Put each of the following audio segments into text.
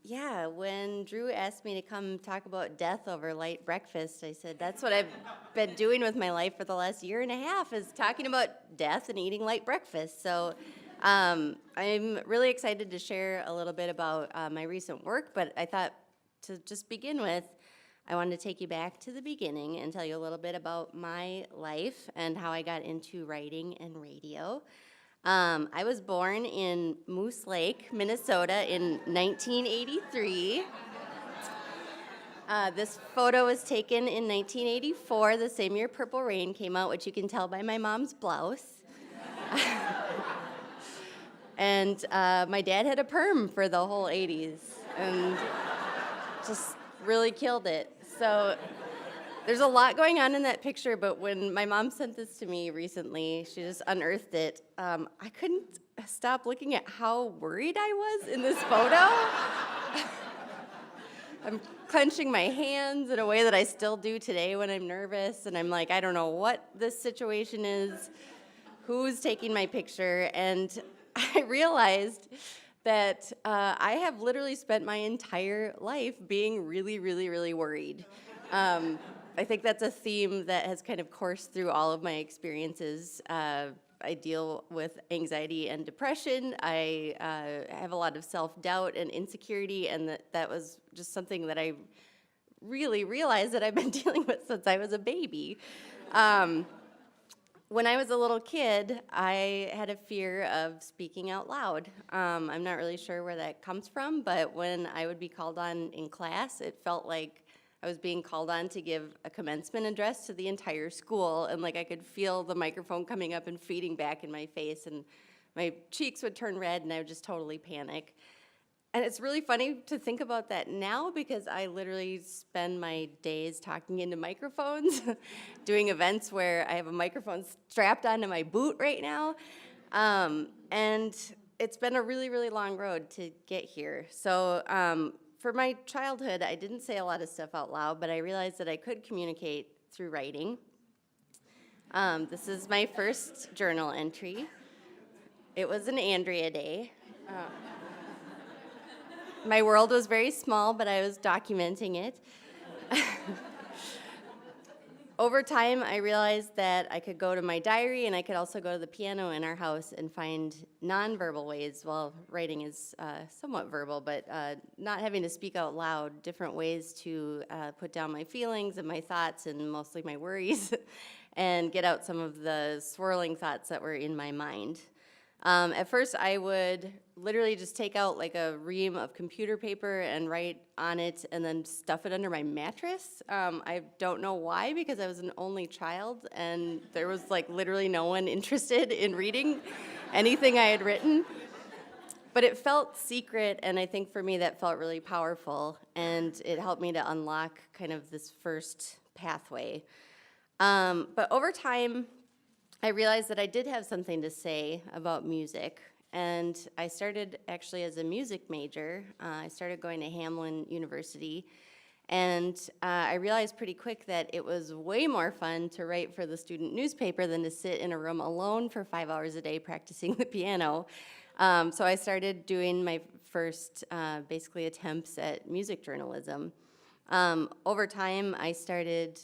Yeah, when Drew asked me to come talk about death over light breakfast, I said, that's what I've been doing with my life for the last year and a half, is talking about death and eating light breakfast. So I'm really excited to share a little bit about my recent work, but I thought to just begin with, I wanted to take you back to the beginning and tell you a little bit about my life and how I got into writing and radio. I was born in Moose Lake, Minnesota in 1983. This photo was taken in 1984, the same year Purple Rain came out, which you can tell by my mom's blouse. And my dad had a perm for the whole 80s and just really killed it. So there's a lot going on in that picture, but when my mom sent this to me recently, she just unearthed it. I couldn't stop looking at how worried I was in this photo. I'm clenching my hands in a way that I still do today when I'm nervous, and I'm like, I don't know what this situation is, who's taking my picture, and I realized that I have literally spent my entire life being really, really, really worried. I think that's a theme that has kind of coursed through all of my experiences. I deal with anxiety and depression. I have a lot of self-doubt and insecurity, and that was just something that I really realized that I've been dealing with since I was a baby. When I was a little kid, I had a fear of speaking out loud. I'm not really sure where that comes from, but when I would be called on in class, it felt like I was being called on to give a commencement address to the entire school, and like I could feel the microphone coming up and feeding back in my face, and my cheeks would turn red, and I would just totally panic. And it's really funny to think about that now, because I literally spend my days talking into microphones, doing events where I have a microphone strapped onto my boot right now. And it's been a really, really long road to get here. So for my childhood, I didn't say a lot of stuff out loud, but I realized that I could communicate through writing. This is my first journal entry. It was an Andrea day. My world was very small, but I was documenting it. Over time, I realized that I could go to my diary, and I could also go to the piano in our house and find nonverbal ways. Well, writing is somewhat verbal, but not having to speak out loud, different ways to put down my feelings and my thoughts, and mostly my worries, and get out some of the swirling thoughts that were in my mind. At first, I would literally just take out like a ream of computer paper and write on it and then stuff it under my mattress. I don't know why, because I was an only child and there was like literally no one interested in reading anything I had written. But it felt secret, and I think for me that felt really powerful, and it helped me to unlock kind of this first pathway. But over time, I realized that I did have something to say about music, and I started actually as a music major. I started going to Hamlin University, and I realized pretty quick that it was way more fun to write for the student newspaper than to sit in a room alone for 5 hours a day practicing the piano. So I started doing my first basically attempts at music journalism. Over time, I started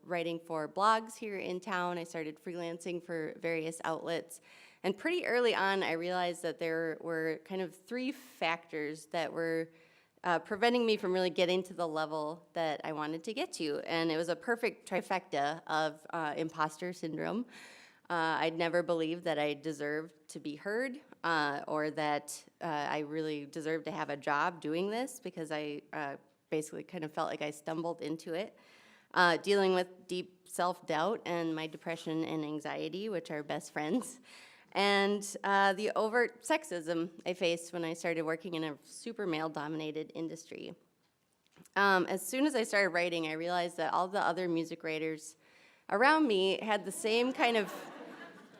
writing for blogs here in town. I started freelancing for various outlets. And pretty early on, I realized that there were kind of 3 factors that were preventing me from really getting to the level that I wanted to get to. And it was a perfect trifecta of imposter syndrome. I'd never believed that I deserved to be heard, or that I really deserved to have a job doing this, because I basically kind of felt like I stumbled into it. dealing with deep self-doubt and my depression and anxiety, which are best friends, and the overt sexism I faced when I started working in a super male-dominated industry. As soon as I started writing, I realized that all the other music writers around me had the same kind of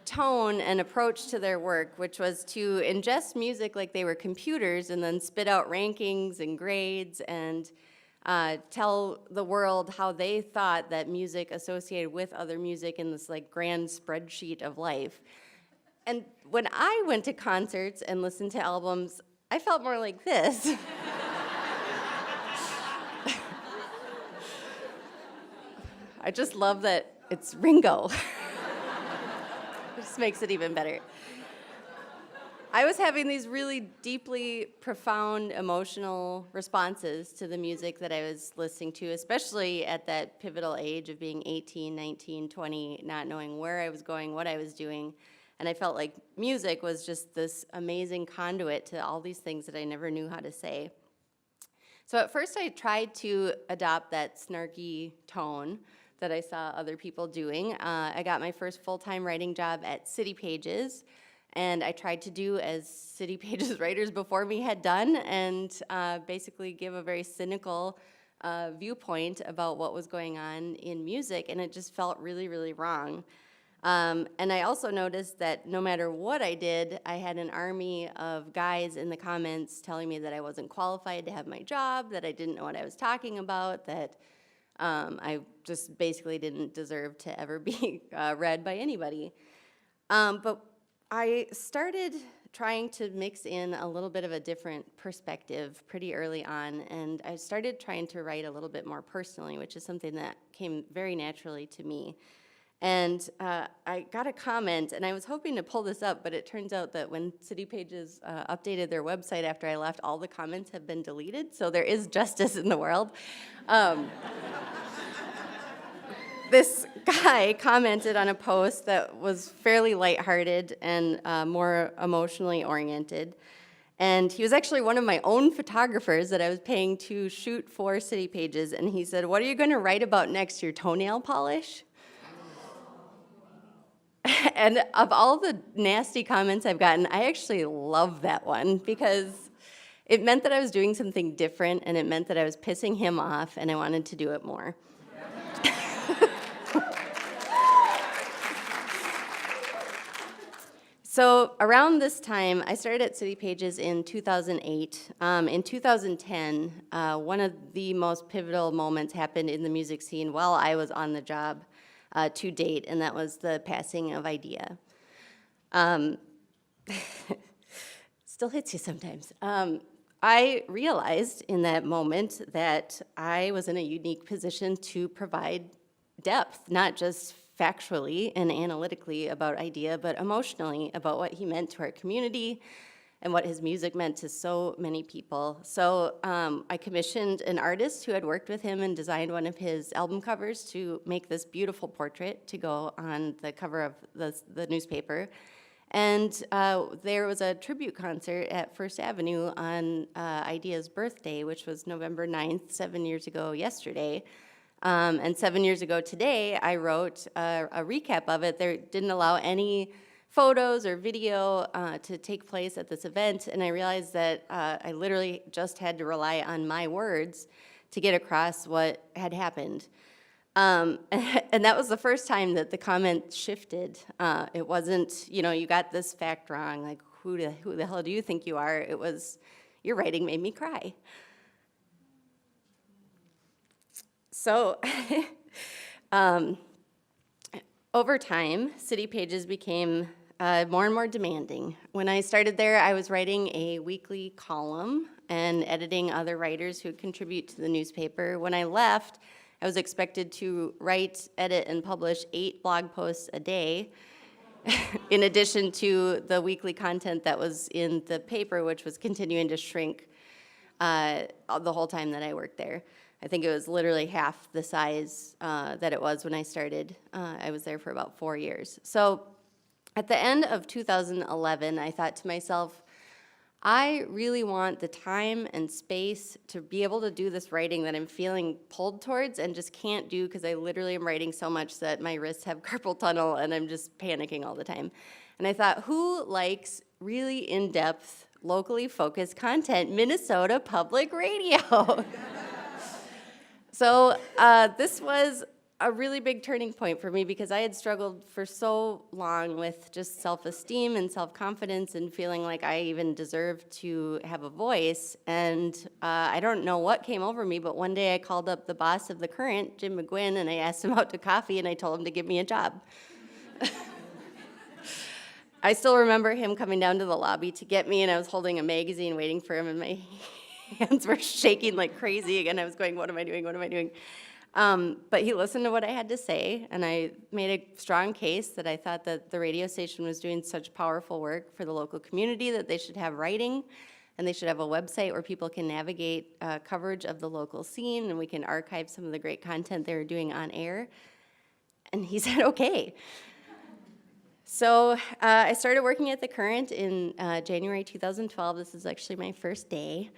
tone and approach to their work, which was to ingest music like they were computers and then spit out rankings and grades and tell the world how they thought that music associated with other music in this like grand spreadsheet of life. And when I went to concerts and listened to albums, I felt more like this. I just love that it's Ringo. It just makes it even better. I was having these really deeply profound emotional responses to the music that I was listening to, especially at that pivotal age of being 18, 19, 20, not knowing where I was going, what I was doing. And I felt like music was just this amazing conduit to all these things that I never knew how to say. So at first I tried to adopt that snarky tone that I saw other people doing. I got my first full-time writing job at City Pages, and I tried to do as City Pages writers before me had done, and basically give a very cynical viewpoint about what was going on in music, and it just felt really, really wrong. And I also noticed that no matter what I did, I had an army of guys in the comments telling me that I wasn't qualified to have my job, that I didn't know what I was talking about, that I just basically didn't deserve to ever be read by anybody. But I started trying to mix in a little bit of a different perspective pretty early on, and I started trying to write a little bit more personally, which is something that came very naturally to me. And I got a comment, and I was hoping to pull this up, but it turns out that when City Pages updated their website after I left, all the comments have been deleted, so there is justice in the world. This guy commented on a post that was fairly lighthearted and more emotionally oriented. And he was actually one of my own photographers that I was paying to shoot for City Pages, and he said, "What are you going to write about next, your toenail polish?" And of all the nasty comments I've gotten, I actually love that one because it meant that I was doing something different, and it meant that I was pissing him off, and I wanted to do it more. So around this time, I started at City Pages in 2008. In 2010, one of the most pivotal moments happened in the music scene while I was on the job to date, and that was the passing of Idea. Still hits you sometimes. I realized in that moment that I was in a unique position to provide depth, not just factually and analytically about Idea, but emotionally about what he meant to our community and what his music meant to so many people. So I commissioned an artist who had worked with him and designed one of his album covers to make this beautiful portrait to go on the cover of the newspaper. And there was a tribute concert at First Avenue on Idea's birthday, which was November 9th, 7 years ago yesterday. And 7 years ago today, I wrote a recap of it. They didn't allow any photos or video to take place at this event, and I realized that I literally just had to rely on my words to get across what had happened. And that was the first time that the comment shifted. It wasn't, you got this fact wrong, like who the hell do you think you are? It was, your writing made me cry. So over time, City Pages became more and more demanding. When I started there, I was writing a weekly column and editing other writers who contribute to the newspaper. When I left, I was expected to write, edit, and publish 8 blog posts a day, in addition to the weekly content that was in the paper, which was continuing to shrink the whole time that I worked there. I think it was literally half the size that it was when I started. I was there for about 4 years. So at the end of 2011, I thought to myself, I really want the time and space to be able to do this writing that I'm feeling pulled towards and just can't do because I literally am writing so much that my wrists have carpal tunnel and I'm just panicking all the time. And I thought, who likes really in-depth, locally focused content? Minnesota Public Radio. So this was a really big turning point for me because I had struggled for so long with just self-esteem and self-confidence and feeling like I even deserved to have a voice. And I don't know what came over me, but one day I called up the boss of the Current, Jim McGuinn, and I asked him out to coffee and I told him to give me a job. I still remember him coming down to the lobby to get me, and I was holding a magazine waiting for him, and my hands were shaking like crazy again. I was going, what am I doing, what am I doing? But he listened to what I had to say, and I made a strong case that I thought that the radio station was doing such powerful work for the local community that they should have writing, and they should have a website where people can navigate coverage of the local scene, and we can archive some of the great content they were doing on air. And he said, okay. So I started working at the Current in January 2012. This is actually my first day.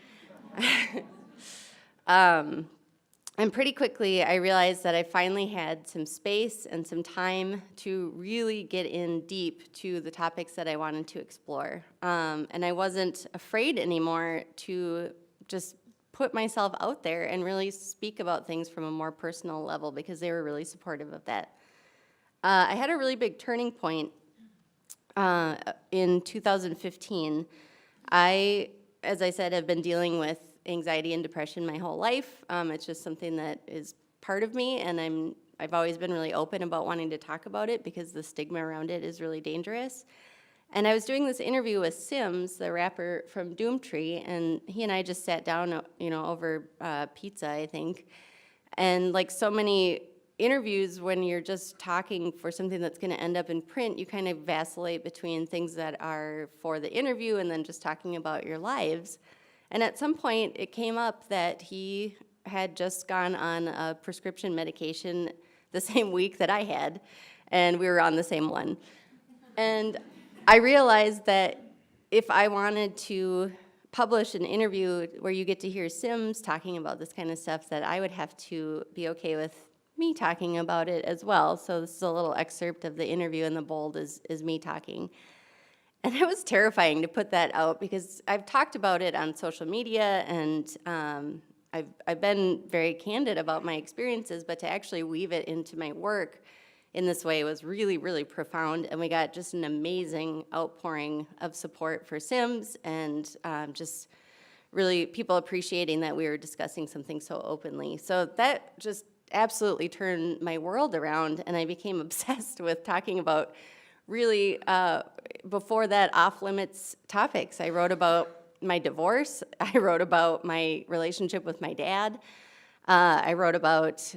And pretty quickly, I realized that I finally had some space and some time to really get in deep to the topics that I wanted to explore. And I wasn't afraid anymore to just put myself out there and really speak about things from a more personal level because they were really supportive of that. I had a really big turning point in 2015. As I said, have been dealing with anxiety and depression my whole life. It's just something that is part of me, and I've always been really open about wanting to talk about it because the stigma around it is really dangerous. And I was doing this interview with Sims, the rapper from Doomtree, and he and I just sat down, over pizza, I think. And like so many interviews, when you're just talking for something that's going to end up in print, you kind of vacillate between things that are for the interview and then just talking about your lives. And at some point, it came up that he had just gone on a prescription medication the same week that I had, and we were on the same one. And I realized that if I wanted to publish an interview where you get to hear Sims talking about this kind of stuff, that I would have to be okay with me talking about it as well. So this is a little excerpt of the interview, and the bold is me talking. And it was terrifying to put that out because I've talked about it on social media, and I've been very candid about my experiences, but to actually weave it into my work in this way was really, really profound. And we got just an amazing outpouring of support for Sims, and just really people appreciating that we were discussing something so openly. So that just absolutely turned my world around, and I became obsessed with talking about really, before that, off-limits topics. I wrote about my divorce. I wrote about my relationship with my dad. I wrote about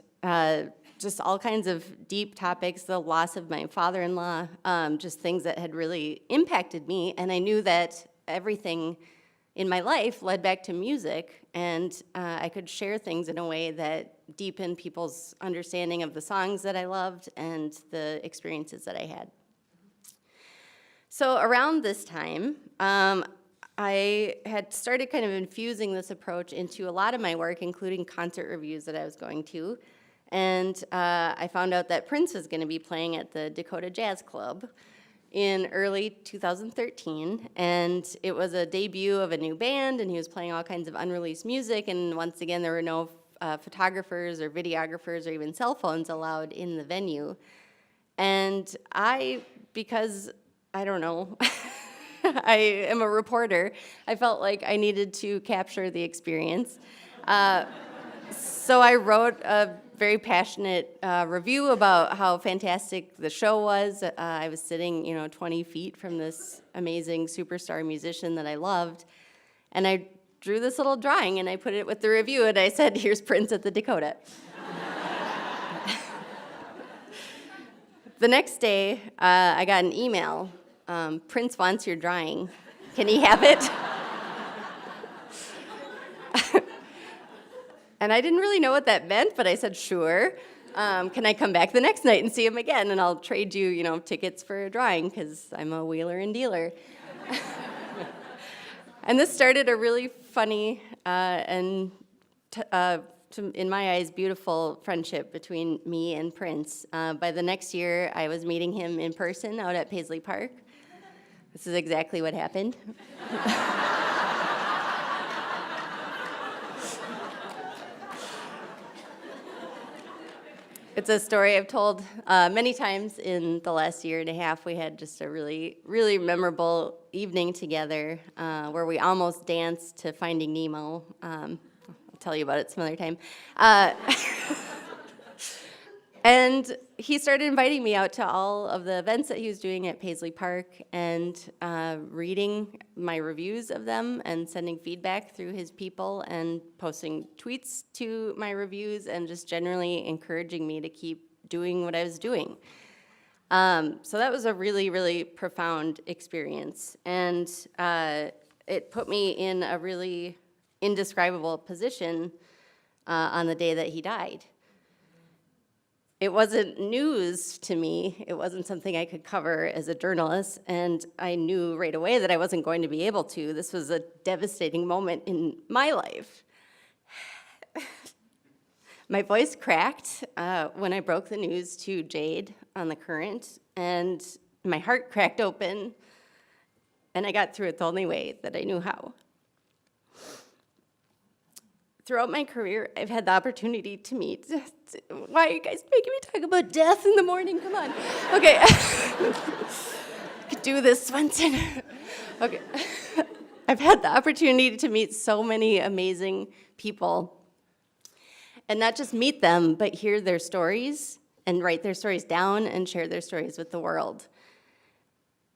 just all kinds of deep topics, the loss of my father-in-law, just things that had really impacted me. And I knew that everything in my life led back to music, and I could share things in a way that deepened people's understanding of the songs that I loved and the experiences that I had. So around this time, I had started kind of infusing this approach into a lot of my work, including concert reviews that I was going to. And I found out that Prince was going to be playing at the Dakota Jazz Club in early 2013. And it was a debut of a new band, and he was playing all kinds of unreleased music. And once again, there were no photographers or videographers or even cell phones allowed in the venue. And because I don't know, I am a reporter, I felt like I needed to capture the experience. So I wrote a very passionate review about how fantastic the show was. I was sitting, 20 feet from this amazing superstar musician that I loved, and I drew this little drawing, and I put it with the review, and I said, "Here's Prince at the Dakota." The next day, I got an email. Prince wants your drawing. Can he have it? And I didn't really know what that meant, but I said, sure. Can I come back the next night and see him again? And I'll trade you, tickets for a drawing, because I'm a wheeler and dealer. And this started a really funny and, in my eyes, beautiful friendship between me and Prince. By the next year, I was meeting him in person out at Paisley Park. This is exactly what happened. It's a story I've told many times in the last year and a half. We had just a really, really memorable evening together where we almost danced to Finding Nemo. I'll tell you about it some other time. And he started inviting me out to all of the events that he was doing at Paisley Park and reading my reviews of them and sending feedback through his people and posting tweets to my reviews and just generally encouraging me to keep doing what I was doing. So that was a really, really profound experience. And it put me in a really indescribable position on the day that he died. It wasn't news to me. It wasn't something I could cover as a journalist, and I knew right away that I wasn't going to be able to. This was a devastating moment in my life. My voice cracked when I broke the news to Jade on the Current, and my heart cracked open, and I got through it the only way that I knew how. Throughout my career, I've had the opportunity to meet. Why are you guys making me talk about death in the morning? Come on. Okay. I could do this, Swensson. Okay. I've had the opportunity to meet so many amazing people. And not just meet them, but hear their stories and write their stories down and share their stories with the world.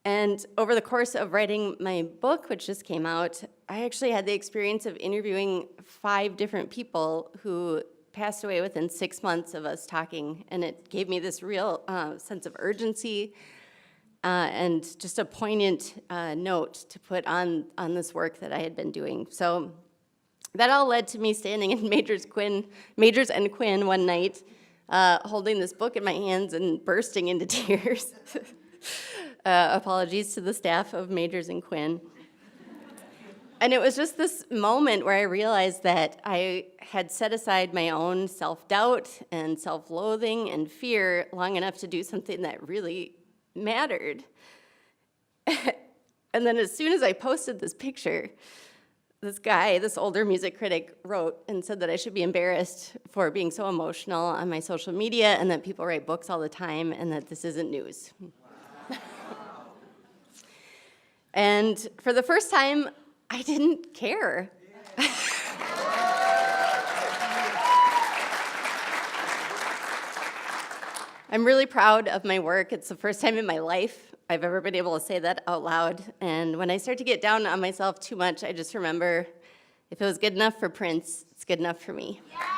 And over the course of writing my book, which just came out, I actually had the experience of interviewing 5 different people who passed away within 6 months of us talking. And it gave me this real sense of urgency and just a poignant note to put on this work that I had been doing. So that all led to me standing in Majors and Quinn one night, holding this book in my hands and bursting into tears. Apologies to the staff of Majors and Quinn. And it was just this moment where I realized that I had set aside my own self-doubt and self-loathing and fear long enough to do something that really mattered. And then as soon as I posted this picture, this guy, this older music critic, wrote and said that I should be embarrassed for being so emotional on my social media and that people write books all the time and that this isn't news. And for the first time, I didn't care. I'm really proud of my work. It's the first time in my life I've ever been able to say that out loud. And when I start to get down on myself too much, I just remember, if it was good enough for Prince, it's good enough for me. Yeah.